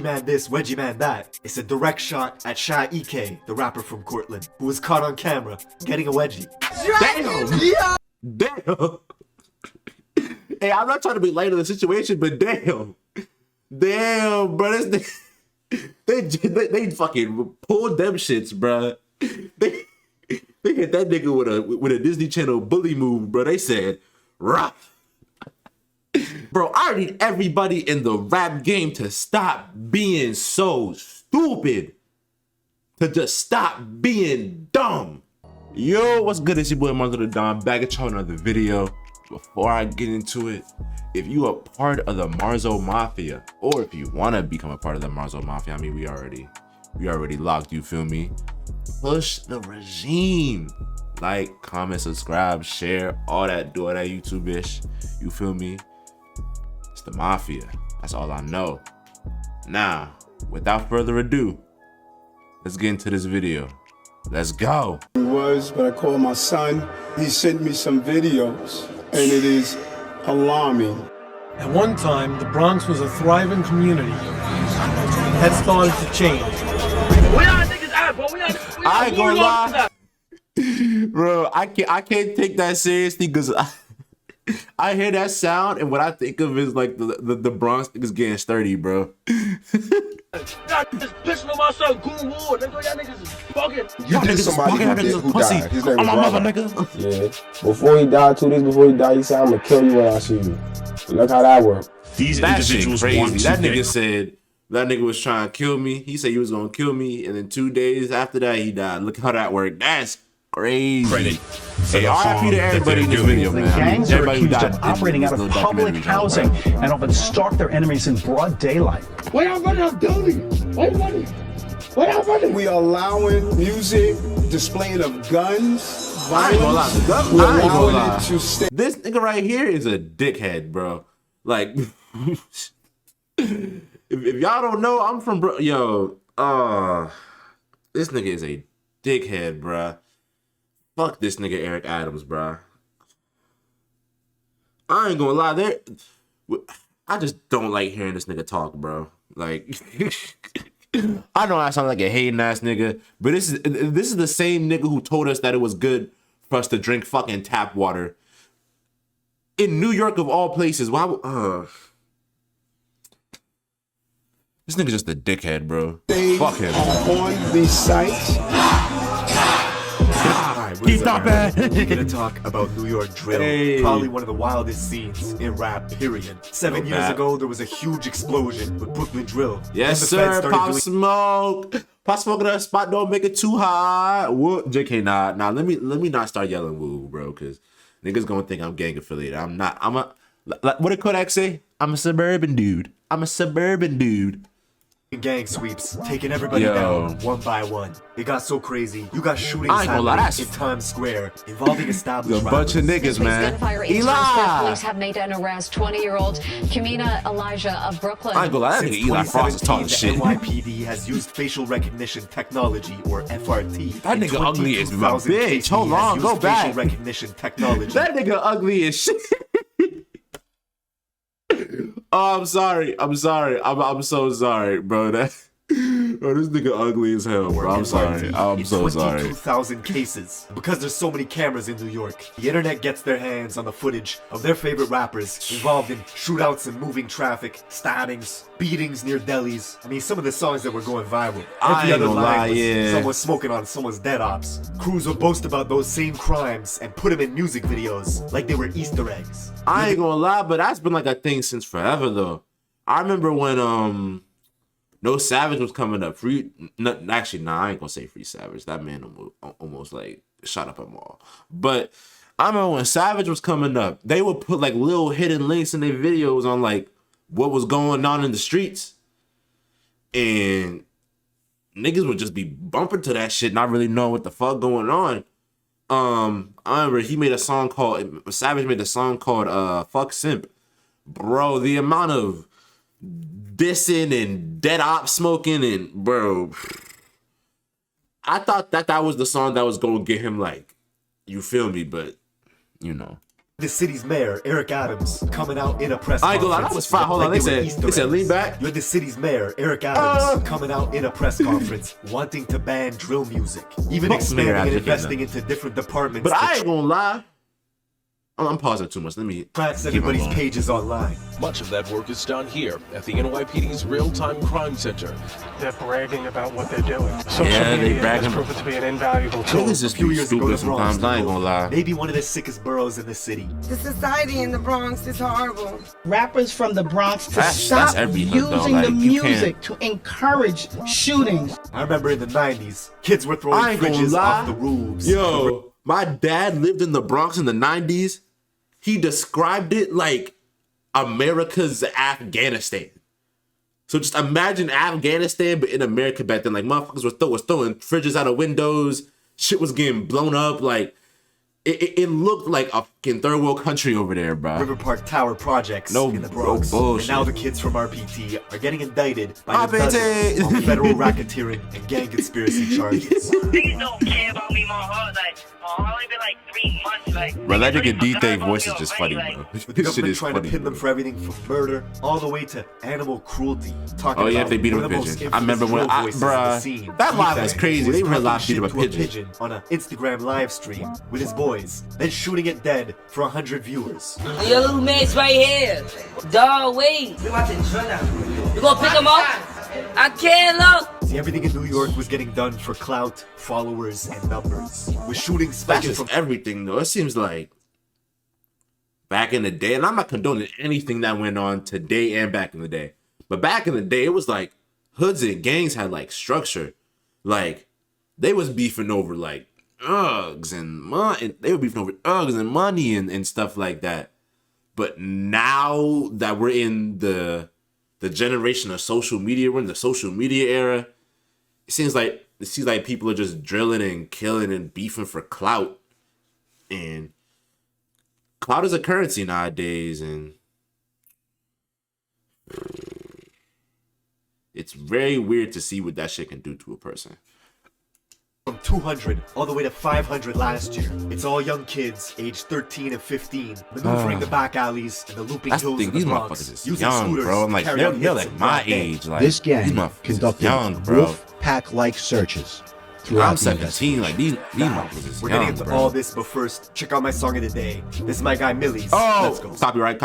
Man this, Wedgie Man that. It's a direct shot at Shy EK, the rapper from Cortland, who was caught on camera getting a wedgie. Damn! Yeah. Damn! Hey, I'm not trying to be light of the situation, but damn. Damn, bro. They fucking pulled them shits, bro. They hit that nigga with a Disney Channel bully move, bro. They said, "Rah." Bro, I need everybody in the rap game to stop being so stupid. To just stop being dumb. Yo, what's good? It's your boy MarsothaDon back at y'all another video. Before I get into it, if you are part of the Marzo Mafia, or if you want to become a part of the Marzo Mafia, I mean, we already locked, you feel me? Push the regime. Like, comment, subscribe, share, all that, do all that YouTube-ish, you feel me? It's the Mafia, that's all I know. Now, without further ado, let's get into this video. Let's go. But I called my son. He sent me some videos, and it is alarming. At one time, the Bronx was a thriving community. That started to change. Where y'all niggas at, bro? I ain't gonna lie, bro. I can't take that seriously because I hear that sound and what I think of is like the Bronx niggas getting sturdy, bro. Y'all just pissing on my son, Goon Ward. Nigga, y'all niggas is bugging. You did somebody who died. His name was Robert. Yeah. Before he died, 2 days before he died, he said, "I'm gonna kill you when I see you." Look how that worked. These that individuals shit want crazy. to That nigga said that nigga was trying to kill me. He said he was gonna kill me, and then 2 days after that, he died. Look how that worked. That's crazy. credit. Hey, RIP to everybody in this video, man. Gangs are accused of in operating out of public housing and often stalk their enemies in broad daylight. Why y'all running out buildings? Why you running? Why y'all running? We are allowing music, displaying of guns, I ain't gonna lie. violence. I ain't gonna We're allowing lie. it to stay. This nigga right here is a dickhead, bro. Like, if y'all don't know, I'm from this nigga is a dickhead, bruh. Fuck this nigga Eric Adams, bruh. I ain't gonna lie, I just don't like hearing this nigga talk, bro. Like, I know I sound like a hating ass nigga, but this is the same nigga who told us that it was good for us to drink fucking tap water in New York of all places. Why? This nigga just a dickhead, bro. Fuck him. On these sites. We're gonna talk about New York drill. Hey. Probably one of the wildest scenes in rap, period. 7 years ago, there was a huge explosion with Brooklyn drill. Yes, sir. Pop Smoke. Pop Smoke in that spot. Don't make it too hot. Whoop. JK, nah. Let me not start yelling woo, bro, because niggas gonna think I'm gang affiliated. I'm not. What did Kodak say? I'm a suburban dude. Gang sweeps, taking everybody down one by one. It got so crazy. You got shootings I ain't gonna lie, happening in Times Square involving established a bunch of niggas, man. Gunfire in Times Square. Police have made an arrest. 20-year-old Kamina Elijah of Brooklyn. I ain't gonna lie, that nigga Eli Frost is talking shit. NYPD has used facial recognition technology, or FRT. That nigga ugly as my bitch. Hold on, go back. Facial recognition technology. That nigga ugly as shit. Oh, I'm sorry. I'm so sorry, bro. This nigga ugly as hell, bro. I'm sorry. I'm so sorry. 22,000 cases. Because there's so many cameras in New York, the internet gets their hands on the footage of their favorite rappers involved in shootouts and moving traffic, stabbings, beatings near delis. I mean, some of the songs that were going viral. Every other line was someone smoking on someone's dead ops. Crews would boast about those same crimes and put them in music videos like they were Easter eggs. I ain't gonna lie, but that's been like a thing since forever, though. I remember when No Savage was coming up. I ain't gonna say Free Savage. That man almost like shot up a mall. But I remember when Savage was coming up, they would put like little hidden links in their videos on like what was going on in the streets, and niggas would just be bumping to that shit, not really knowing what the fuck going on. I remember Savage made a song called Fuck Simp. Bro, the amount of dissing and dead op smoking and bro, I thought that was the song that was gonna get him, like, you feel me, but you know, The city's mayor, Eric Adams, coming out in a press I ain't gonna lie, conference. that was fine. Hold on, like they said lean back. You had the city's mayor, Eric Adams, coming out in a press conference, wanting to ban drill music, even expanding and investing into different departments. But I ain't gonna lie. I'm pausing too much. Let me tracks everybody's pages online. Much of that work is done here at the NYPD's Real-Time Crime Center. They're bragging about what they're doing. Social Yeah, they media bragging. has proven to be an invaluable tool. Niggas just be stupid sometimes. I ain't gonna lie. Maybe one of the sickest boroughs in the city. The society in the Bronx is horrible. Rappers from the Bronx to That's stop every hood, using though. Like, the you music to encourage shootings. I remember in the 90s, kids were throwing I ain't gonna fridges lie. off the roofs. Yo, my dad lived in the Bronx in the 90s. He described it like America's Afghanistan. So just imagine Afghanistan, but in America back then. Like, motherfuckers was throwing fridges out of windows. Shit was getting blown up. Like, it looked like a fucking third world country over there, bro. River Park Tower projects in the Bronx. Bullshit. And now the kids from RPT are getting indicted by the RPT. on federal racketeering and gang conspiracy charges. Niggas don't care about me, my heart. Like, I've only been like 3 months. Like, Bro, that nigga D-Thing voice is just funny, bro. With the This shit government is trying funny, to pin bro. them for everything from murder all the way to animal cruelty. Talking Oh yeah, about if they beat one up a of the most pigeon. I remember infamous when drill voices in the scene, that live was Ethan, crazy. They was real live talking beat up a shit to pigeon. on an Instagram live stream with his boys, then shooting it dead for 100 viewers. Your little mate's right here. Dog, wait. You gonna pick him up? I can't look. See, everything in New York was getting done for clout, followers, and numbers. With shootings That's spiking just from everything, though. It seems like back in the day, and I'm not condoning anything that went on today and back in the day, but back in the day, it was like hoods and gangs had like structure. Like, they was beefing over like drugs and money. They were beefing over drugs and money and stuff like that. But now that we're in the generation of social media, we're in the social media era, it seems like people are just drilling and killing and beefing for clout. And clout is a currency nowadays, and it's very weird to see what that shit can do to a person. From 200 all the way to 500 last year. It's all young kids, aged 13 and 15, maneuvering the back alleys and the looping That's the hills thing. of the These Bronx, motherfuckers is using young, scooters bro. I'm to like, carry they're out hits like in my broad day. age. Like, This gang these motherfuckers conducted is young, bro. wolf pack-like searches throughout I'm the 17. Like, these motherfuckers is We're young, getting into bro. all this, but first, check out my song of the day. This is my guy Millie's. Let's go. Copyright.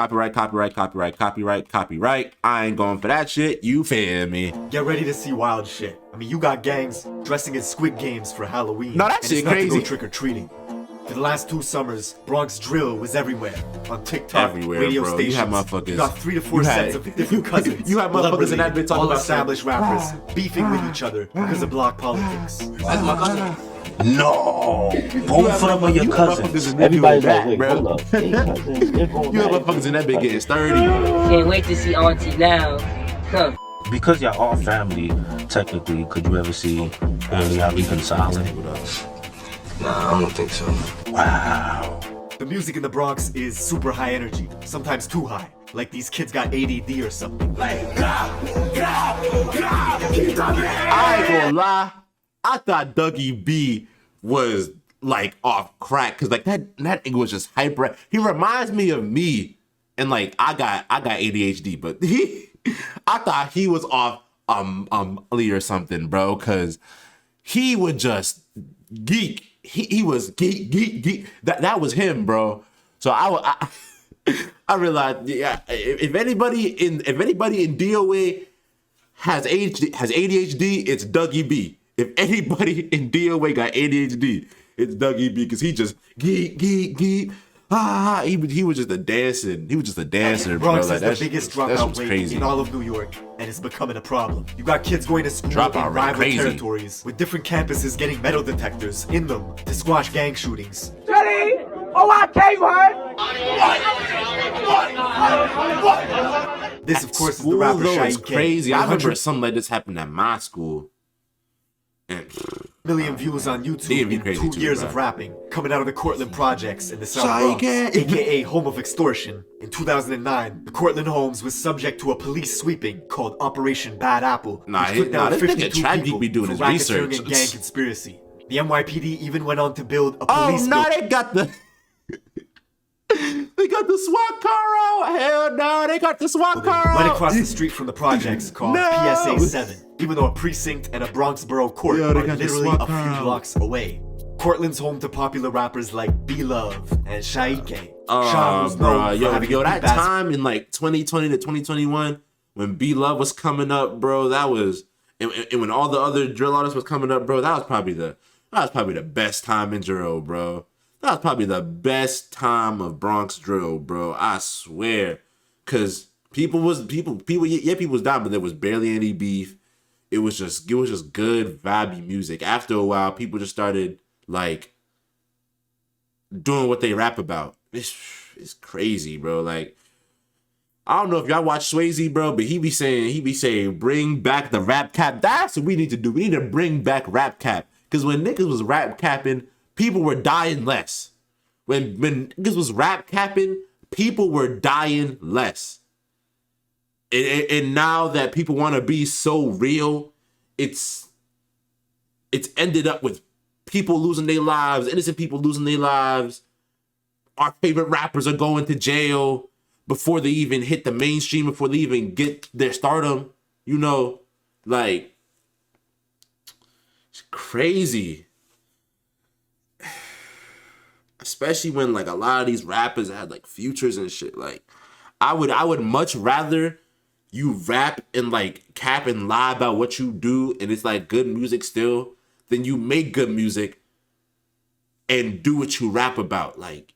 I ain't going for that shit. You feel me? Get ready to see wild shit. I mean, you got gangs dressing as Squid Games for Halloween. No, that and shit it's not to crazy. go trick-or-treating. For the last 2 summers, Bronx drill was everywhere. On TikTok, Everywhere, radio bro. stations. You had motherfuckers. You got 3 to 4 sets of different cousins. You had motherfuckers in that bitch talking all about established rappers beefing with each other because of block politics. That's my cousin. No, both of them are your cousins. Everybody's like, wait, bro. You have motherfuckers in that bitch getting sturdy. Can't wait to see Auntie now. Huh. Because y'all all family, technically, could you ever see one of y'all reconciling? Nah, I don't think so. Wow. The music in the Bronx is super high energy, sometimes too high. Like these kids got ADD or something. I ain't gonna lie. I thought Dougie B was like off crack, cause like that nigga was just hyper. He reminds me of me, and like I got ADHD, but I thought he was off or something, bro, cause he would just geek. He was geek. That was him, bro. So I realized, yeah, if anybody in DOA has ADHD, it's Dougie B. If anybody in DOA got ADHD, it's Dougie B, because he just geek. He was just a dancing. He was just a dancer, bro. Bronx Like, is the biggest dropout rate crazy. in all of New York, and it's becoming a problem. You got kids going to school Dropout in rate rival crazy. territories, with different campuses getting metal detectors in them to squash gang shootings. Ready? OIK, you heard? This, of course, is the School, rapper though, Shy is K. crazy. I remember 100 something like this happened at my school. And million views on YouTube be in crazy 2 too, years bro. of rapping, coming out of the Cortland projects in the South Shy Bronx, K. aka home of extortion. In 2009, the Cortland homes was subject to a police sweeping called Operation Bad Apple, Nah, which took down this nigga 52 Tragic people be doing for his racketeering research. and gang conspiracy. The NYPD even went on to build a Oh, police now they got the They got the SWAT car out. Hell no, they got the SWAT car out. Right across the street from the projects called PSA 7, even though a precinct and a Bronx borough court are literally a few blocks away. Cortland's home to popular rappers like B-Love and Shaike. Oh, bro, yo, that time in like 2020 to 2021 when B-Love was coming up, bro, that was, and when all the other drill artists was coming up, bro, that was probably the best time in drill, bro. That was probably the best time of Bronx drill, bro. I swear, cause people was down, but there was barely any beef. It was just good vibey music. After a while, people just started like doing what they rap about. It's crazy, bro. Like, I don't know if y'all watch Swayze, bro, but he be saying, bring back the rap cap. That's what we need to do. We need to bring back rap cap. Cause when niggas was rap capping, people were dying less. When niggas was rap capping, people were dying less. And now that people want to be so real, it's ended up with people losing their lives, innocent people losing their lives. Our favorite rappers are going to jail before they even hit the mainstream, before they even get their stardom. You know, like, it's crazy. Especially when like a lot of these rappers had like futures and shit. Like, I would much rather you rap and like cap and lie about what you do and it's like good music still than you make good music and do what you rap about. Like,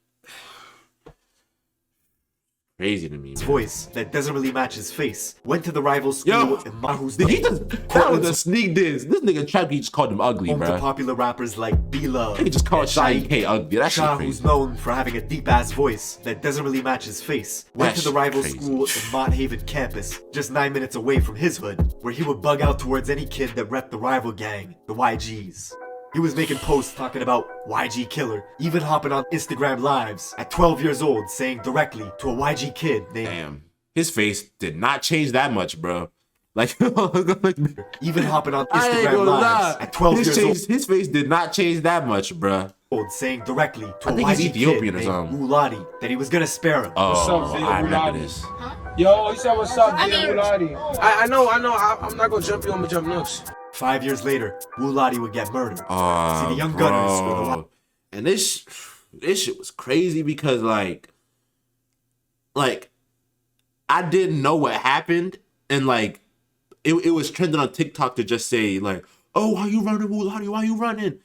crazy to me, man. His voice that doesn't really match his face. Went to the rival school in Mahu's Did he just, that was a sneak diss. This nigga Trappy just called him ugly, home bro. to popular rappers like B-Love. He just called Shaike ugly. That shit Shah, crazy. who's known for having a deep-ass voice that doesn't really match his face. Went to the rival school in Mott Haven campus, just 9 minutes away from his hood, where he would bug out towards any kid that repped the rival gang, the YGs. He was making posts talking about YG killer, even hopping on Instagram lives at 12 years old saying directly to a YG kid named... Damn. His face did not change that much, bro. Like, even hopping on Instagram lives at 12 years old. His face did not change that much, bro. Saying directly to a I think he's YG Ethiopian kid or something. named Muladi that he was gonna spare him. Oh, I remember this. Yo, he said what's up, Muladi? I know. I'm not gonna jump you, I'm gonna jump next. 5 years later, Muladi would get murdered. See, the young bro. gunners were the... And this shit was crazy because like I didn't know what happened, and like it was trending on TikTok to just say like, oh, why you running, Muladi? Why you running?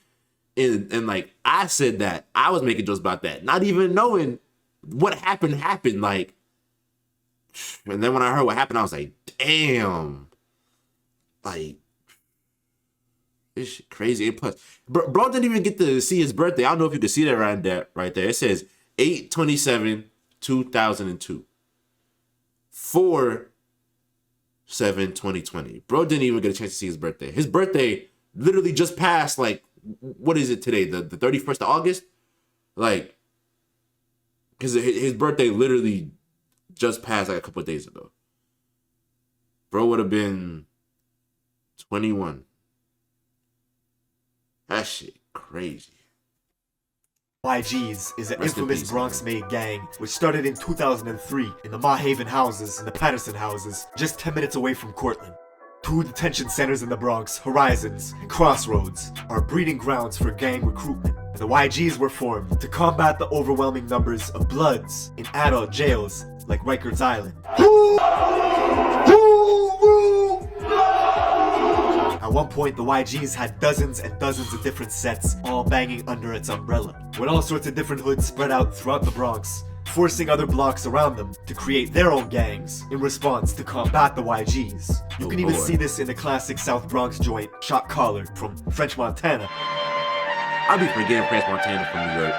And like I said that. I was making jokes about that, not even knowing what happened. Like, and then when I heard what happened, I was like, damn. Like, this shit crazy. And plus, bro didn't even get to see his birthday. I don't know if you can see that right there. It says 8/27/2002. 4/7/2020. Bro didn't even get a chance to see his birthday. His birthday literally just passed, like, what is it today? The 31st of August? Like, because his birthday literally just passed like a couple of days ago. Bro would have been 21. That shit crazy. YGs is an Rest in infamous peace, Bronx-made gang which started in 2003 in the Mott Haven houses and the Patterson houses, just 10 minutes away from Cortland. Two detention centers in the Bronx, Horizons and Crossroads, are breeding grounds for gang recruitment, and the YGs were formed to combat the overwhelming numbers of Bloods in adult jails like Rikers Island. At one point, the YGs had dozens and dozens of different sets, all banging under its umbrella, with all sorts of different hoods spread out throughout the Bronx, forcing other blocks around them to create their own gangs in response to combat the YGs. You can even see this in the classic South Bronx joint, Shot Caller, from French Montana. I'll be forgetting French Montana from New York.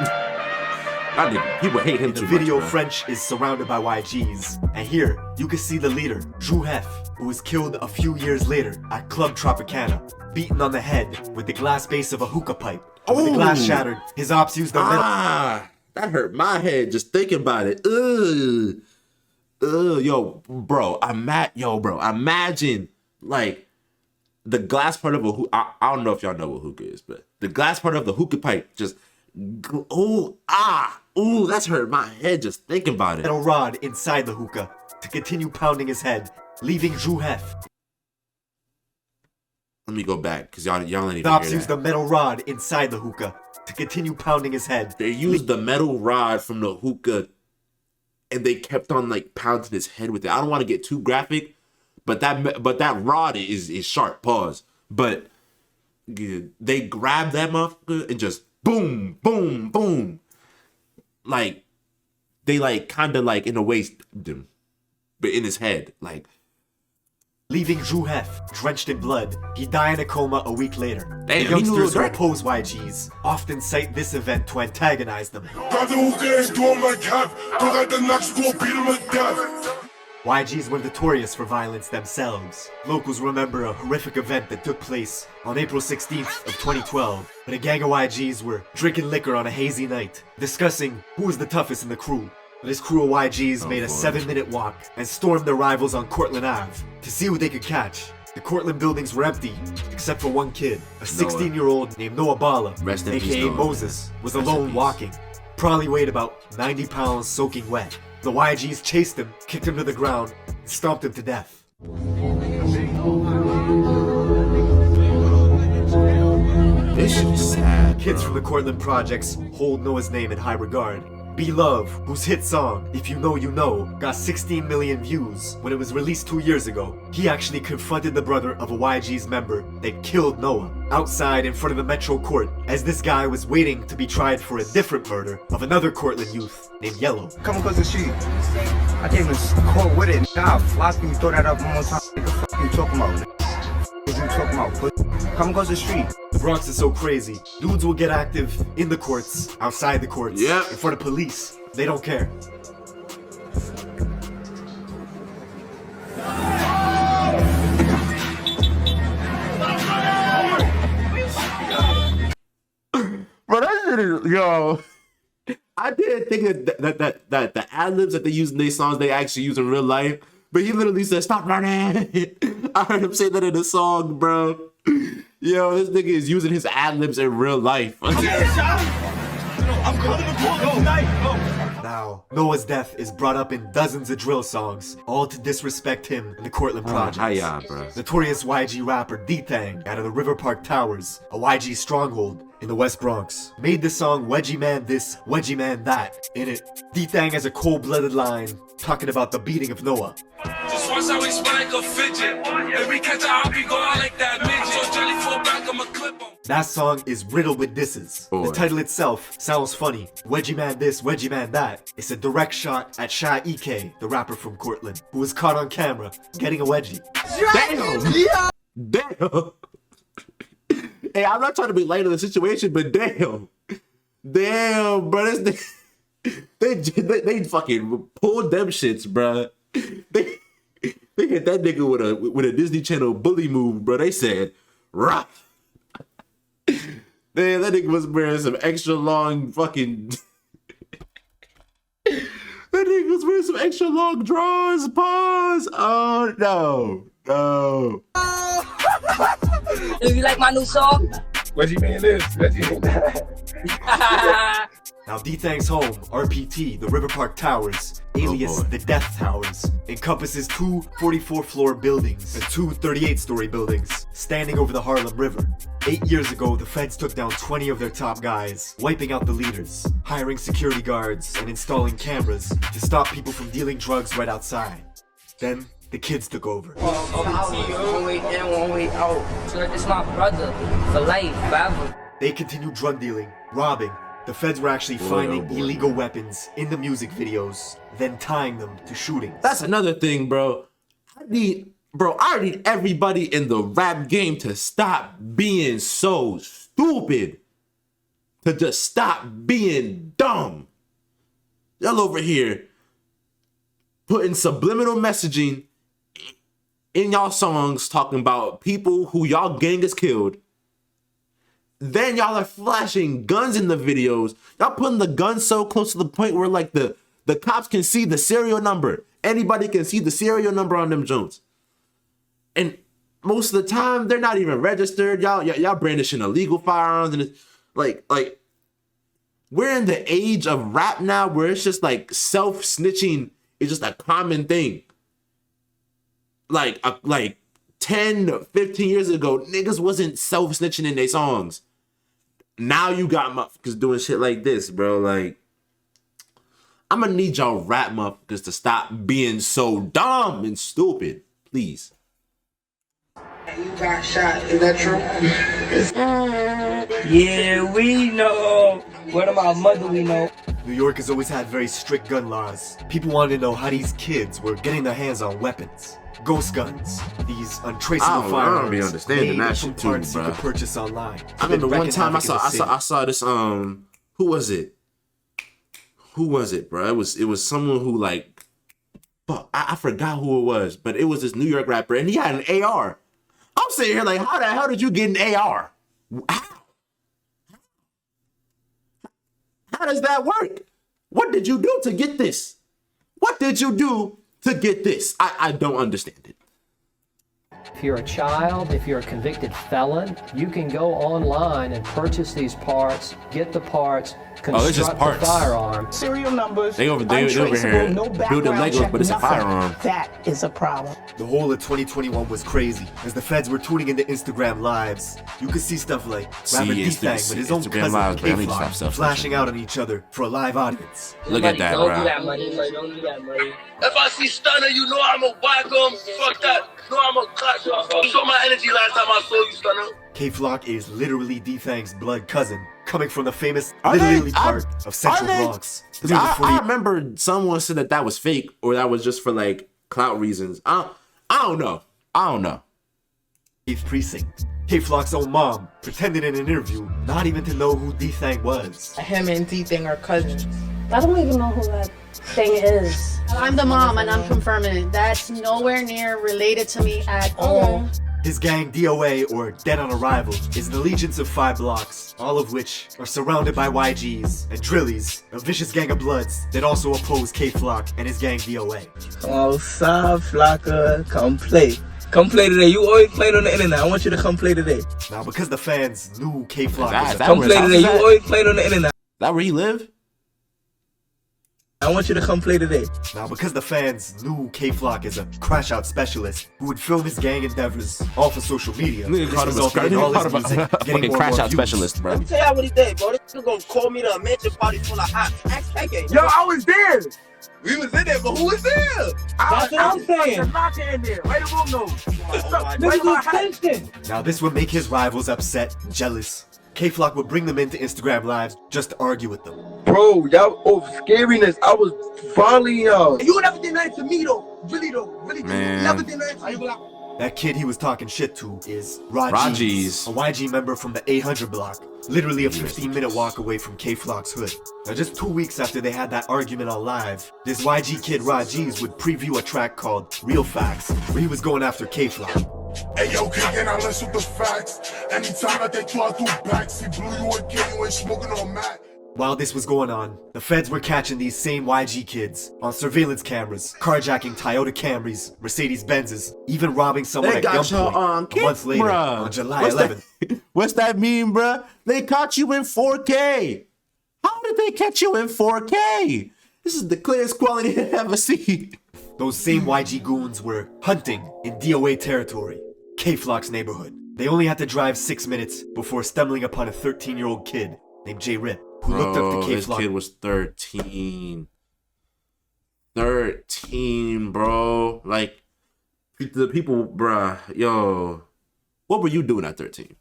People hate him too much. The video bro. French is surrounded by YGs, and here you can see the leader, Drew Hef, who was killed a few years later at Club Tropicana, beaten on the head with the glass base of a hookah pipe. When the glass shattered, his ops used the metal. That hurt my head just thinking about it. Yo, bro, imagine like the glass part of a hookah. I don't know if y'all know what hookah is, but the glass part of the hookah pipe just Ooh, that's hurt my head just thinking about it. Metal rod inside the hookah to continue pounding his head, leaving Drew Hef. Let me go back, because y'all need to hear Opps that. used the metal rod inside the hookah to continue pounding his head. They used the metal rod from the hookah, and they kept on like pounding his head with it. I don't want to get too graphic, but that rod is sharp. Pause. But yeah, they grabbed that motherfucker and just boom, boom, boom. Like they like kind of like in a way, but in his head, like. Leaving Drew Hef drenched in blood. He died in a coma a week later. Damn, the youngsters who oppose YGs often cite this event to antagonize them. YGs were notorious for violence themselves. Locals remember a horrific event that took place on April 16th of 2012, when a gang of YGs were drinking liquor on a hazy night, discussing who was the toughest in the crew. This crew of YGs made a 7-minute walk and stormed their rivals on Cortland Ave to see who they could catch. The Cortland buildings were empty, except for one kid, a 16-year-old named Noah Bala, aka Moses, was alone walking. Probably weighed about 90 pounds soaking wet. The YGs chased him, kicked him to the ground, and stomped him to death. This shit is sad, Kids from the Cortland projects hold Noah's name in high regard. Be Love, whose hit song, If You Know You Know, got 16 million views when it was released 2 years ago. He actually confronted the brother of a YG's member that killed Noah outside in front of the Metro Court, as this guy was waiting to be tried for a different murder of another Cortland youth named Yellow. Come across the street. I came to court with it. Nah, why can you throw that up one more time? What the fuck you talking about? What you talking about? Come across the street. The Bronx is so crazy. Dudes will get active in the courts, outside the courts, in front of police. They don't care. Bro, that shit is, yo. I didn't think that the ad-libs that they use in these songs, they actually use in real life. But he literally said, "Stop running." I heard him say that in a song, bro. Yo, this nigga is using his ad-libs in real life. I'm calling the police tonight. Now, Noah's death is brought up in dozens of drill songs, all to disrespect him and the Cortland projects. Bro. Notorious YG rapper D-Thang out of the River Park Towers, a YG stronghold in the West Bronx, made the song Wedgie Man This, Wedgie Man That. In it, D-Thang has a cold-blooded line talking about the beating of Noah. Just watch how he spun like a fidget. Every catch I be going like that midget. So Johnny fall back, I'm a clip on. That song is riddled with disses. The title itself sounds funny. Wedgie Man This, Wedgie Man That. It's a direct shot at Sha EK, the rapper from Cortland, who was caught on camera getting a wedgie. Damn! Hey, I'm not trying to be light of the situation, but damn, bro, they fucking pulled them shits, bro. They hit that nigga with a Disney Channel bully move, bro. They said, "Rock." Man, that nigga was wearing some extra long fucking. That nigga was wearing some extra long drawers. Pause. Oh no. If you like my new song, What you mean this? What you mean that? Now D-Thang's home, RPT, the River Park Towers, alias the Death Towers, encompasses two 44-floor buildings and two 38-story buildings, standing over the Harlem River. 8 years ago, the feds took down 20 of their top guys, wiping out the leaders, hiring security guards, and installing cameras to stop people from dealing drugs right outside. Then, the kids took over. one way in, one way out. So it's my brother for life, forever. They continued drug dealing, robbing. The feds were actually finding illegal weapons in the music videos, then tying them to shootings. That's another thing, bro. I need everybody in the rap game to stop being so stupid. To just stop being dumb. Y'all over here putting subliminal messaging in y'all songs talking about people who y'all gang has killed. Then y'all are flashing guns in the videos. Y'all putting the guns so close to the point where like the cops can see the serial number. Anybody can see the serial number on them Jones. And most of the time, they're not even registered. Y'all brandishing illegal firearms. And it's like we're in the age of rap now where it's just like self-snitching is just a common thing. Like 10, 15 years ago, niggas wasn't self-snitching in their songs. Now you got motherfuckers doing shit like this, bro. Like, I'm gonna need y'all rap motherfuckers to stop being so dumb and stupid, please. You got shot, is that true? Yeah, we know. What about mother we know? New York has always had very strict gun laws. People wanted to know how these kids were getting their hands on weapons. Ghost guns, these untraceable firearms. I don't be understanding that shit too, parts bro. You could purchase online. I remember one time I saw this who was it? Who was it, bro? It was someone who like, fuck, I forgot who it was, but it was this New York rapper and he had an AR. I'm sitting here like, how the hell did you get an AR? How does that work? What did you do to get this? What did you do to get this? I don't understand it. If you're a child, if you're a convicted felon, you can go online and purchase these parts, get the parts, construct the firearm. Serial numbers, They over here no building Legos, check, but it's a nothing. firearm. That is a problem. The whole of 2021 was crazy. As the feds were tuning into Instagram lives, you could see stuff like rapper D-Thang with his own Instagram cousin lives, bro. I need to stop K-Flock stuff. flashing out on each other for a live audience. Look at that, Don't bro. do that, money. Don't do that, money. If I see Stunner, you know I'm a whack him. Fuck that. You know I'm a clash you. You saw my energy last time I saw you, Stunner. K-Flock is literally D-Thang's blood cousin, coming from the famous Little Italy part of Central Bronx. I remember someone said that was fake or that was just for like clout reasons. I don't know. 8th Precinct. K-Flock's own mom pretended in an interview not even to know who D-Thang was. Him and D-Thang are cousins. I don't even know who that thing is. I'm the mom and I'm confirming it. That's nowhere near related to me at all. His gang DOA, or Dead on Arrival, is an allegiance of 5 blocks, all of which are surrounded by YGs and Drillies, a vicious gang of bloods that also oppose K-Flock and his gang DOA. Oh, South Flocka, come play. Come play today. You always played on the internet. I want you to come play today. Now, because the fans knew K-Flock was come play today. You always played on the internet. That where he live? I want you to come play today. Now, because the fans knew K-Flock is a crash out specialist who would film his gang endeavors all for social media, this resulted in all his music getting more crash and more out views. specialist, bro. Let me tell y'all what he did, bro. This nigga gonna call me to a mansion party full of hot. Ask KK. Yo, I was there. We was in there, but who was there? That's what I'm saying. Knocker in there. Wait a room, no. Niggas was tension. Now, this would make his rivals upset and jealous. K-Flock would bring them into Instagram lives just to argue with them. Bro, y'all scariness. I was following y'all. You never did nothing to me, though. Really, Man. You never did nothing to me. That kid he was talking shit to is Raji's. a YG member from the 800 block, literally a 15-minute walk away from K-Flock's hood. Now, just 2 weeks after they had that argument on live, this YG kid Raji's would preview a track called Real Facts, where he was going after K-Flock. Hey yo, kicking out less with the facts. Anytime I take you out through backs, he blew you and kill you ain't smoking on Mac. While this was going on, the feds were catching these same YG kids on surveillance cameras, carjacking Toyota Camrys, Mercedes Benzes, even robbing someone at gunpoint a month later on July 11th. What's that mean, bruh? They caught you in 4K. How did they catch you in 4K? This is the clearest quality I've ever seen. Those same YG goons were hunting in DOA territory, K-Flock's neighborhood. They only had to drive 6 minutes before stumbling upon a 13-year-old kid named J. Rip, who looked up to K-Flock. This kid was 13. 13, bro. Like, the people, bruh, yo. What were you doing at 13?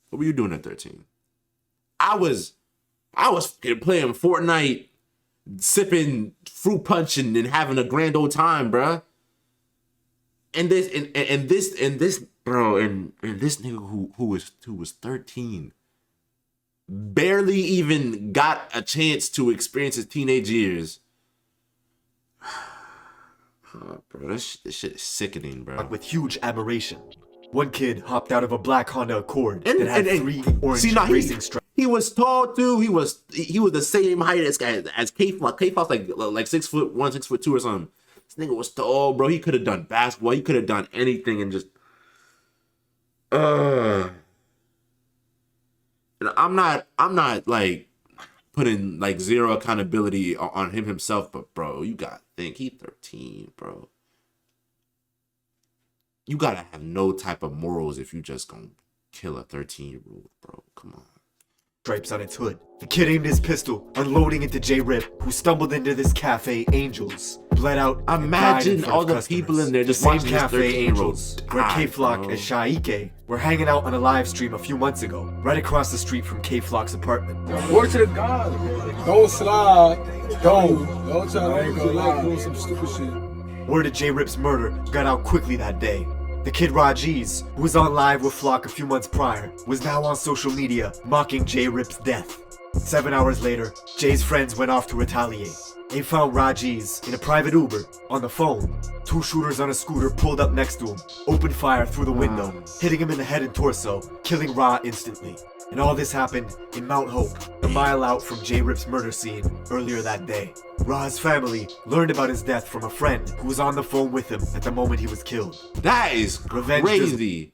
What were you doing at 13? I was playing Fortnite, sipping fruit punch and having a grand old time, bruh. And this bro, and this nigga who was 13 barely even got a chance to experience his teenage years. Oh, bro, this shit is sickening, bro. With huge admiration. One kid hopped out of a black Honda Accord that had 3 orange racing stripes. He was tall too. He was the same height as K-Flock. K-Flock's like 6'1", 6'2" or something. This nigga was tall, bro. He could have done basketball. He could have done anything and just And I'm not like putting like zero accountability on him himself, but bro, you gotta think he 13, bro. You gotta have no type of morals if you just gonna kill a 13-year-old, bro. Come on. Stripes on its hood. The kid aimed his pistol, unloading into J-Rip, who stumbled into this cafe, Angels. Bled out. Imagine all the people in there just watching this 13-year-old. Where K-Flock and Shaike were hanging out on a live stream a few months ago, right across the street from K-Flock's apartment. Word to the God. Don't slide. Don't try to go like doing some stupid shit. Word of J-Rip's murder got out quickly that day. The kid Rajiz, who was on live with Flock a few months prior, was now on social media mocking J-Rip's death. 7 hours later, Jay's friends went off to retaliate. They found Rajiz in a private Uber on the phone. 2 shooters on a scooter pulled up next to him, opened fire through the window, hitting him in the head and torso, killing Ra instantly. And all this happened in Mount Hope, a mile out from J-Rip's murder scene earlier that day. Ra's family learned about his death from a friend who was on the phone with him at the moment he was killed. That is crazy.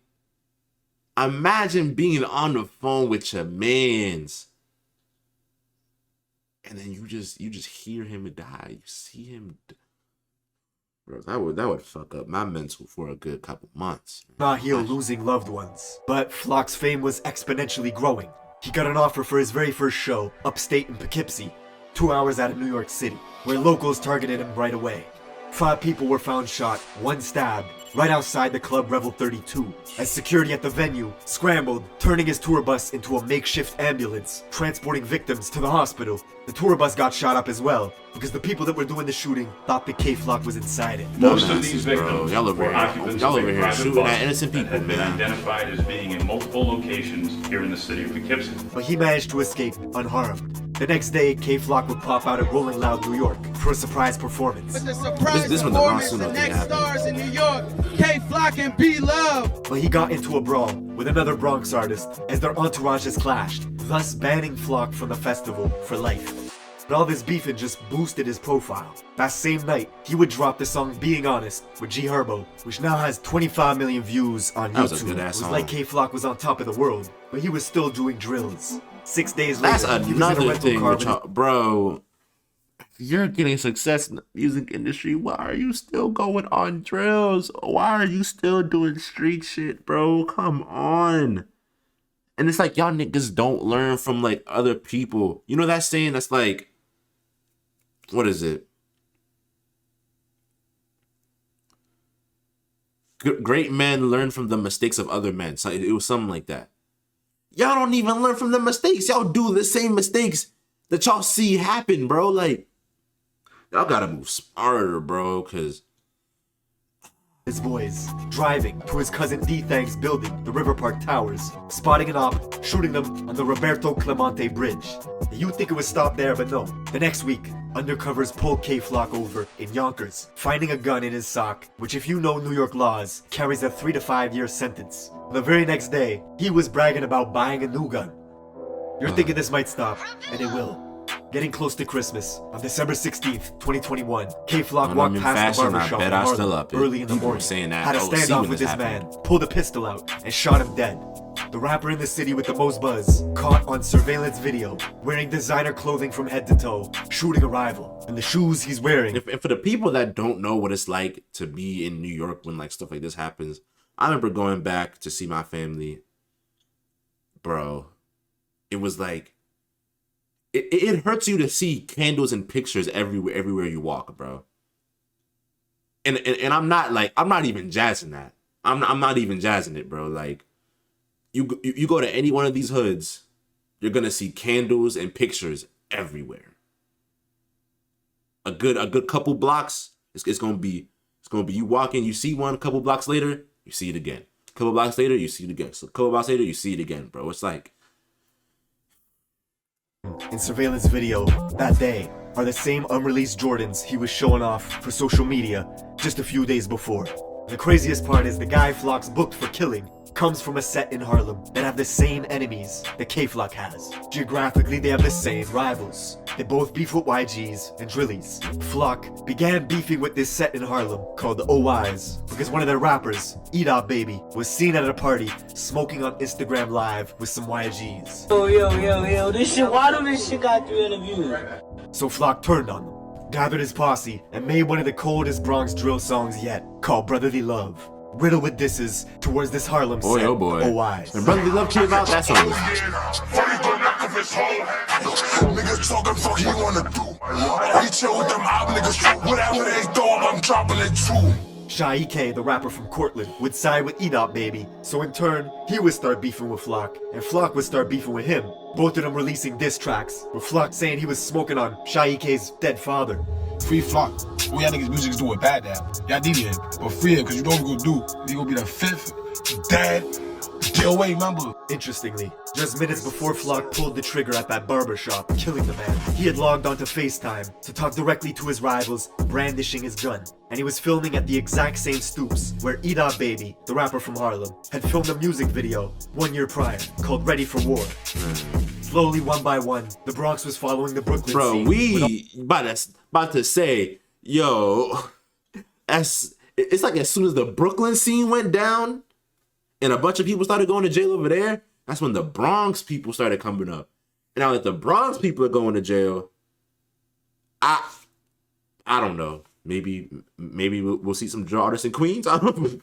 Imagine being on the phone with your mans, and then you just hear him die. You see him. Bro, that would fuck up my mental for a good couple months. Nahil losing loved ones, but Flock's fame was exponentially growing. He got an offer for his very first show, upstate in Poughkeepsie, 2 hours out of New York City, where locals targeted him right away. 5 people were found shot, 1 stabbed, right outside the club Revel 32, as security at the venue scrambled, turning his tour bus into a makeshift ambulance, transporting victims to the hospital. The tour bus got shot up as well, because the people that were doing the shooting thought the K-Flock was inside it. Most of these victims y'all were occupants of a private shooting bus at innocent people, that had been man. identified as being in multiple locations here in the city of Poughkeepsie. But he managed to escape unharmed. The next day, K-Flock would pop out at Rolling Loud, New York for a surprise performance. This one the Monsoon thing happened. Stars in New York, K-Flock and B-Love. But he got into a brawl with another Bronx artist as their entourages clashed, thus banning Flock from the festival for life. But all this beefing just boosted his profile. That same night, he would drop the song Being Honest with G Herbo, which now has 25 million views on YouTube. That was a good ass It was song. like K-Flock was on top of the world, but he was still doing drills. 6 days later, That's he was in a another rental thing, car with y'all, bro. You're getting success in the music industry. Why are you still going on drills? Why are you still doing street shit, bro? Come on. And it's like y'all niggas don't learn from like other people. You know that saying that's like, what is it? Great men learn from the mistakes of other men. So it was something like that. Y'all don't even learn from the mistakes. Y'all do the same mistakes that y'all see happen, bro. Like, y'all gotta move smarter, bro, because his boys, driving to his cousin D-Thang's building, the River Park Towers, spotting an op, shooting them on the Roberto Clemente Bridge. You'd think it would stop there, but no. The next week, undercovers pull K-Flock over in Yonkers, finding a gun in his sock, which if you know New York laws, carries a 3 to 5 year sentence. The very next day, he was bragging about buying a new gun. You're thinking this might stop, and it will. Getting close to Christmas, on December 16th, 2021, K-Flock walked past the barbershop in Harlem early in the morning, had a standoff with this man, pulled a pistol out, and shot him dead. The rapper in the city with the most buzz, caught on surveillance video, wearing designer clothing from head to toe, shooting a rival, and the shoes he's wearing. And for the people that don't know what it's like to be in New York when like stuff like this happens, I remember going back to see my family. Bro, it was like, it hurts you to see candles and pictures everywhere you walk, bro. And I'm not even jazzing that. I'm not even jazzing it, bro. Like, you go to any one of these hoods, you're gonna see candles and pictures everywhere. A good couple blocks, it's gonna be you walking, you see one, a couple blocks later, you see it again. A couple blocks later, you see it again. So a couple blocks later, you see it again, bro. It's like, in surveillance video that day are the same unreleased Jordans he was showing off for social media just a few days before. The craziest part is the guy Flock's booked for killing comes from a set in Harlem that have the same enemies that K-Flock has. Geographically, they have the same rivals. They both beef with YGs and Drillies. Flock began beefing with this set in Harlem called the OIs because one of their rappers, Eat Baby, was seen at a party smoking on Instagram Live with some YGs. Yo, this shit, why do this shit got 300 views? So Flock turned on them, gathered his posse, and made one of the coldest Bronx drill songs yet, called Brotherly Love. Riddled with disses towards this Harlem set, oh boy. OIs. When Brotherly Love came out, that song was... Niggas talking fuck he wanna do. He chill with them op niggas, whatever they throw up, I'm dropping it too. Shy EK, the rapper from Cortland, would side with Eat Baby, so in turn, he would start beefing with Flock, and Flock would start beefing with him. Both of them releasing diss tracks, with Flock saying he was smoking on Shy EK's dead father. Free Flock. All y'all niggas music is doing bad now. Y'all need him, but free him, cause you know what we're gonna do. He gonna be the 5th dad. DOA member. Interestingly, just minutes before Flock pulled the trigger at that barber shop, killing the man, he had logged onto FaceTime to talk directly to his rivals, brandishing his gun. And he was filming at the exact same stoops where Eat Baby, the rapper from Harlem, had filmed a music video 1 year prior called Ready for War. Slowly, one by one, the Bronx was following the Brooklyn scene. Bro, we about to say, yo, it's like as soon as the Brooklyn scene went down and a bunch of people started going to jail over there, that's when the Bronx people started coming up. And now that the Bronx people are going to jail, I don't know. Maybe we'll see some drill artists in Queens. I don't.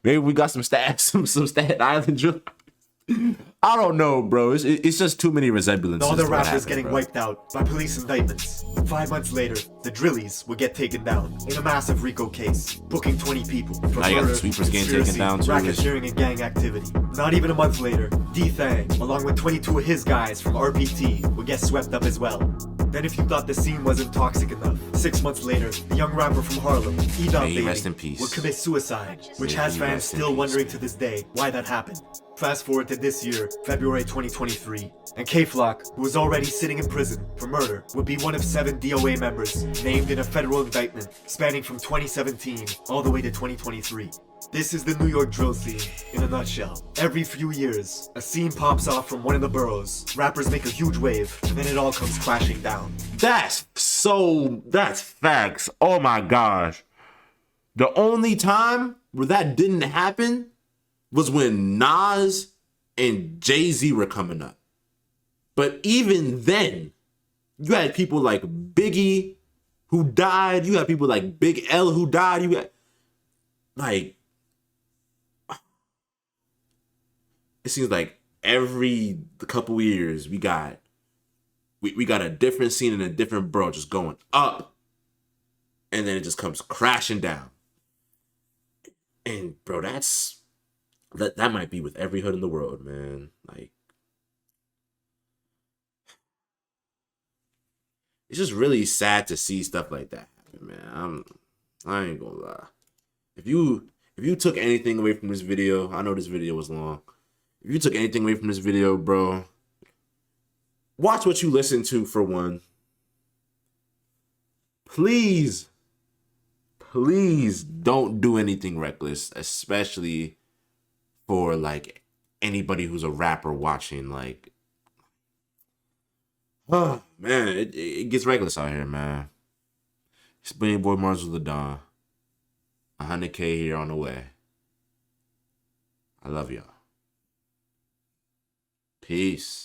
Maybe we got some Staten Island drill. I don't know, bro. It's just too many resemblances. All the rappers getting wiped out by police indictments. 5 months later, the Drillies would get taken down in a massive RICO case, booking 20 people for now you got the murder, sweepers getting taken down too. racketeering, and gang activity. Not even a month later, D-Thang, along with 22 of his guys from RPT, would get swept up as well. Then if you thought the scene wasn't toxic enough, 6 months later, the young rapper from Harlem, Eat Baby, rest in peace. would commit suicide, which has fans still wondering to this day why that happened. Fast forward to this year, February 2023, and K-Flock, who was already sitting in prison for murder, would be one of 7 DOA members named in a federal indictment spanning from 2017 all the way to 2023. This is the New York drill scene in a nutshell. Every few years, a scene pops off from one of the boroughs, rappers make a huge wave, and then it all comes crashing down. That's facts. Oh my gosh. The only time where that didn't happen was when Nas and Jay-Z were coming up. But even then, you had people like Biggie who died. You had people like Big L who died. You had, like, it seems like every couple years we got a different scene in a different borough just going up. And then it just comes crashing down. And bro, that might be with every hood in the world, man. Like, it's just really sad to see stuff like that happen, man. I ain't gonna lie. If you took anything away from this video, I know this video was long. If you took anything away from this video, bro, watch what you listen to for one. Please don't do anything reckless, especially for like anybody who's a rapper watching. Like, oh man, it gets reckless out here, man. It's been your boy MarsothaDon. 100K here on the way. I love y'all. Peace.